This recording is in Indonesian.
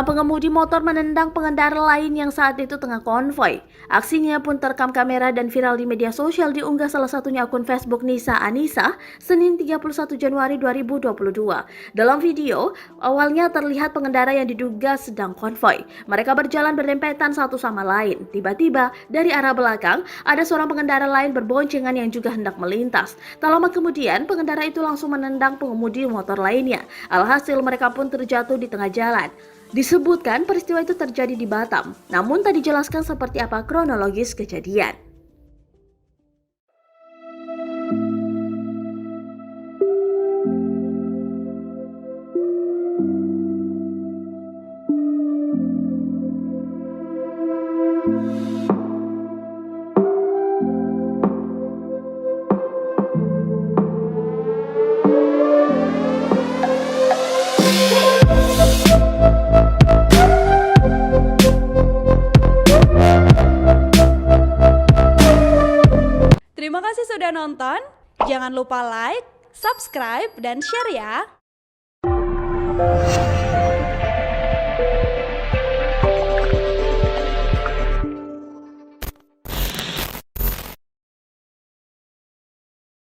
Pengemudi motor menendang pengendara lain yang saat itu tengah konvoy. Aksinya pun terekam kamera dan viral di media sosial, diunggah salah satunya akun Facebook Nisa Anissa, Senin 31 Januari 2022. Dalam video, awalnya terlihat pengendara yang diduga sedang konvoy. Mereka berjalan berdempetan satu sama lain. Tiba-tiba, dari arah belakang, ada seorang pengendara lain berboncengan yang juga hendak melintas. Tak lama kemudian, pengendara itu langsung menendang pengemudi motor lainnya. Alhasil mereka pun terjatuh di tengah jalan. Disebutkan peristiwa itu terjadi di Batam, namun tak dijelaskan seperti apa kronologis kejadian. Terima kasih sudah nonton. Jangan lupa like, subscribe, dan share ya.